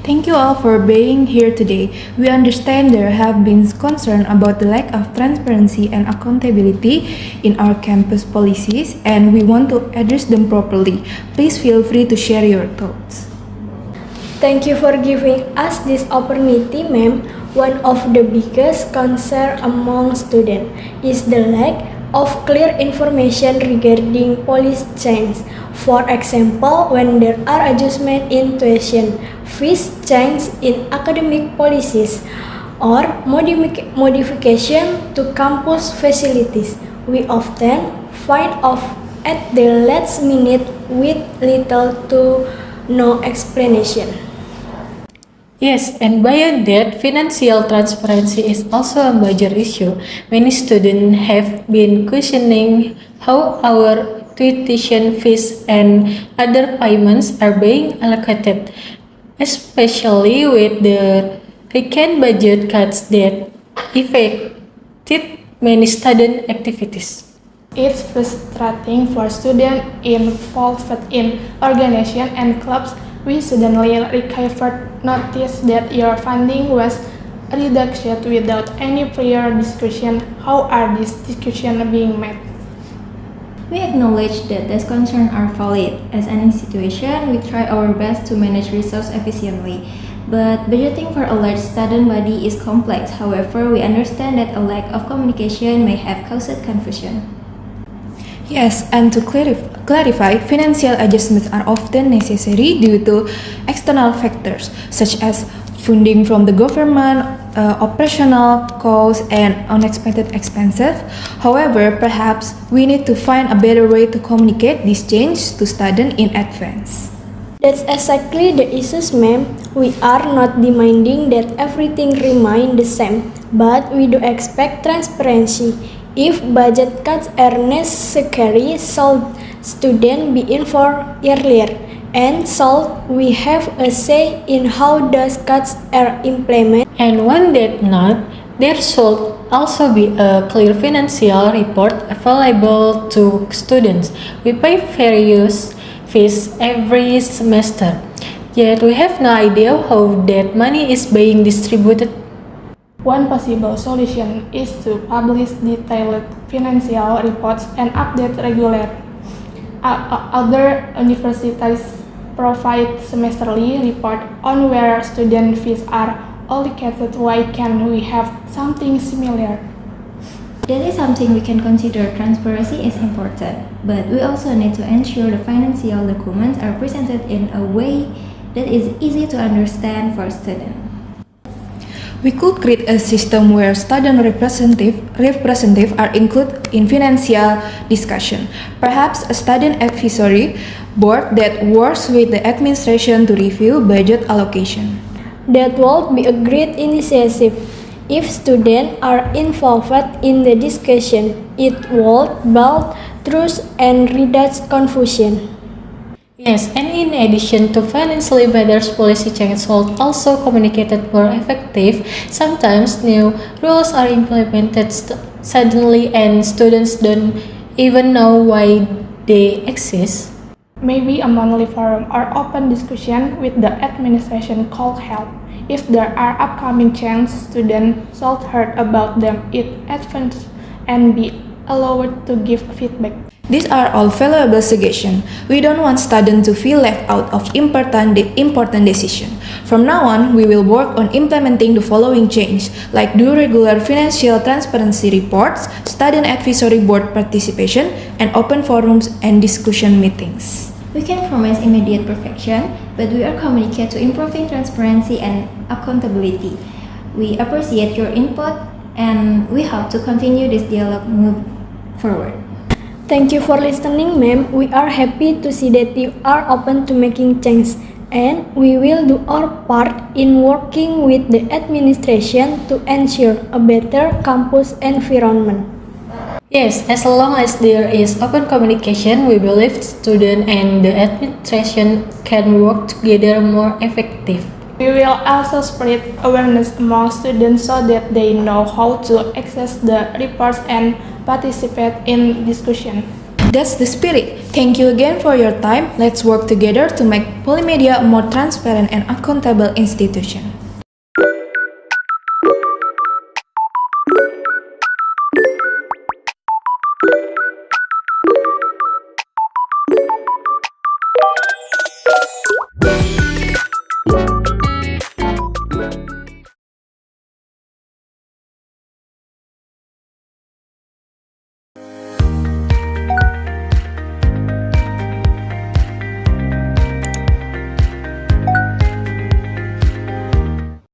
Thank you all for being here today. We understand there have been concern about the lack of transparency and accountability in our campus policies, and we want to address them properly. Please feel free to share your thoughts. Thank you for giving us this opportunity, ma'am. One of the biggest concerns among students is the lack of clear information regarding policy change. For example, when there are adjustments in tuition fees, change in academic policies, or modification to campus facilities, we often find off at the last minute with little to no explanation. Yes, and beyond that, financial transparency is also a major issue. Many students have been questioning how our tuition fees and other payments are being allocated, especially with the recent budget cuts that affected many student activities. It's frustrating for students involved in organizations and clubs. We suddenly recovered notice that your funding was reduced without any prior discussion. How are these discussions being made? We acknowledge that these concerns are valid. As an institution, we try our best to manage resources efficiently. But budgeting for a large student body is complex. However, we understand that a lack of communication may have caused confusion. Yes, and to clarify, financial adjustments are often necessary due to external factors such as funding from the government, operational costs, and unexpected expenses. However, perhaps we need to find a better way to communicate this change to students in advance. That's exactly the issues, ma'am. We are not demanding that everything remain the same, but we do expect transparency. If budget cuts are necessary, should students be informed earlier? And should we have a say in how those cuts are implemented? And when that not, there should also be a clear financial report available to students. We pay various fees every semester, yet we have no idea how that money is being distributed. One possible solution is to publish detailed financial reports and update regularly. Other universities provide semesterly report on where student fees are allocated. Why can't we have something similar? That is something we can consider. Transparency is important, but we also need to ensure the financial documents are presented in a way that is easy to understand for students. We could create a system where student representatives are included in financial discussion. Perhaps a student advisory board that works with the administration to review budget allocation. That would be a great initiative. If students are involved in the discussion, it would build trust and reduce confusion. Yes, and in addition to financially matters, policy change should also communicated more effective. Sometimes new rules are implemented suddenly and students don't even know why they exist. Maybe a monthly forum or open discussion with the administration could help. If there are upcoming changes, students should hear about them in advance and be allowed to give feedback. These are all valuable suggestions. We don't want students to feel left out of important decisions. From now on, we will work on implementing the following change, like do regular financial transparency reports, student advisory board participation, and open forums and discussion meetings. We can promise immediate perfection, but we are committed to improving transparency and accountability. We appreciate your input and we hope to continue this dialogue move forward. Thank you for listening, ma'am. We are happy to see that you are open to making change, and we will do our part in working with the administration to ensure a better campus environment. Yes, as long as there is open communication, we believe students and the administration can work together more effective. We will also spread awareness among students so that they know how to access the reports and participate in discussion. That's the spirit. Thank you again for your time. Let's work together to make Polymedia a more transparent and accountable institution.